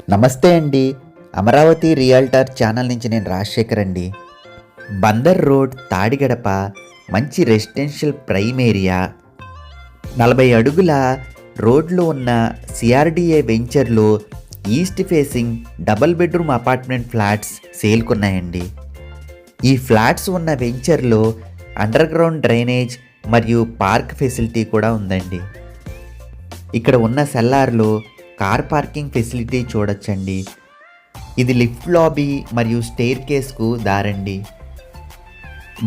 నమస్తే అండి. Amaravati realtor channel నుంచి నేను రాజశేఖర్ అండి. బందర్ రోడ్ తాడిగడప మంచి రెసిడెన్షియల్ ప్రైమ్ ఏరియా, 40 అడుగుల రోడ్లు ఉన్న సిఆర్డిఏ వెంచర్లో east facing double bedroom apartment flats సేల్కున్నాయండి. ఈ ఫ్లాట్స్ ఉన్న వెంచర్లో అండర్ గ్రౌండ్ డ్రైనేజ్ మరియు పార్క్ ఫెసిలిటీ కూడా ఉందండి. ఇక్కడ ఉన్న సెల్లార్లో కార్ పార్కింగ్ ఫెసిలిటీ చూడొచ్చండి. ఇది లిఫ్ట్ లాబీ మరియు స్టెయిర్ కేస్కు దారండి.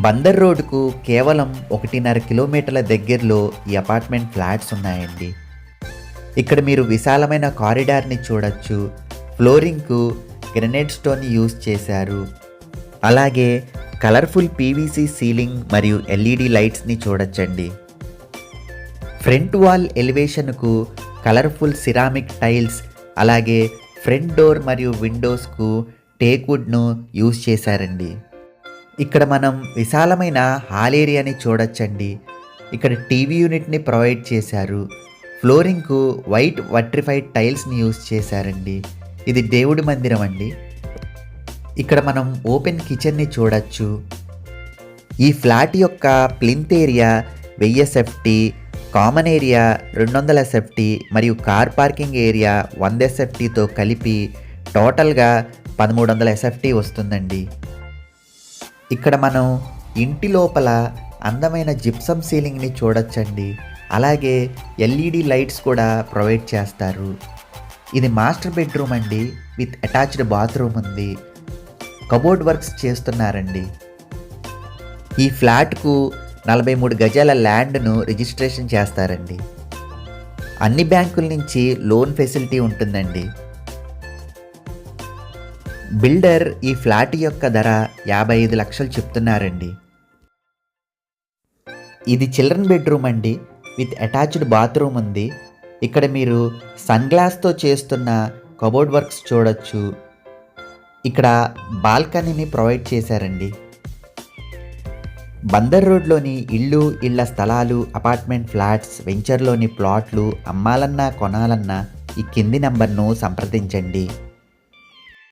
బందర్ రోడ్డుకు కేవలం 1.5 కిలోమీటర్ల దగ్గరలో ఈ అపార్ట్మెంట్ ఫ్లాట్స్ ఉన్నాయండి. ఇక్కడ మీరు విశాలమైన కారిడార్ని చూడొచ్చు. ఫ్లోరింగ్కు గ్రనైట్ స్టోన్ యూజ్ చేశారు. అలాగే కలర్ఫుల్ పీవీసీ సీలింగ్ మరియు ఎల్ఈడి లైట్స్ని చూడొచ్చండి. ఫ్రంట్ వాల్ ఎలివేషన్కు కలర్ఫుల్ సిరామిక్ టైల్స్, అలాగే ఫ్రంట్ డోర్ మరియు విండోస్కు టేక్వుడ్ను యూజ్ చేశారండి. ఇక్కడ మనం విశాలమైన హాల్ ఏరియాని చూడొచ్చండి. ఇక్కడ టీవీ యూనిట్ని ప్రొవైడ్ చేశారు. ఫ్లోరింగ్కు వైట్ వట్రిఫైడ్ టైల్స్ని యూజ్ చేశారండి. ఇది దేవుడి మందిరం అండి. ఇక్కడ మనం ఓపెన్ కిచెన్ని చూడొచ్చు. ఈ ఫ్లాట్ యొక్క plinth area 1000 SFT, common area 200 SFT మరియు కార్ పార్కింగ్ ఏరియా 100 SFTతో కలిపి టోటల్గా 1300 SFT వస్తుందండి. ఇక్కడ మనం ఇంటి లోపల అందమైన జిప్సమ్ సీలింగ్ని చూడొచ్చండి. అలాగే ఎల్ఈడి లైట్స్ కూడా ప్రొవైడ్ చేస్తారు. ఇది మాస్టర్ బెడ్రూమ్ అండి. విత్ అటాచ్డ్ బాత్రూమ్ ఉంది. కబోర్డ్ వర్క్స్ చేస్తున్నారండి. ఈ ఫ్లాట్కు 43 గజాల ల్యాండ్ను రిజిస్ట్రేషన్ చేస్తారండి. అన్ని బ్యాంకుల నుంచి లోన్ ఫెసిలిటీ ఉంటుందండి. బిల్డర్ ఈ ఫ్లాట్ యొక్క ధర 55 లక్షలు చెప్తున్నారండి. ఇది చిల్డ్రన్ బెడ్రూమ్ అండి. విత్ అటాచ్డ్ బాత్రూమ్ ఉంది. ఇక్కడ మీరు సన్ గ్లాస్తో చేస్తున్న కబోర్డ్ వర్క్స్ చూడొచ్చు. ఇక్కడ బాల్కనీని ప్రొవైడ్ చేశారండి. బందర్ రోడ్లోని ఇళ్ల స్థలాలు, అపార్ట్మెంట్ ఫ్లాట్స్, వెంచర్లోని ప్లాట్లు అమ్మాలన్నా కొనాలన్నా ఈ కింది నంబర్ను సంప్రదించండి.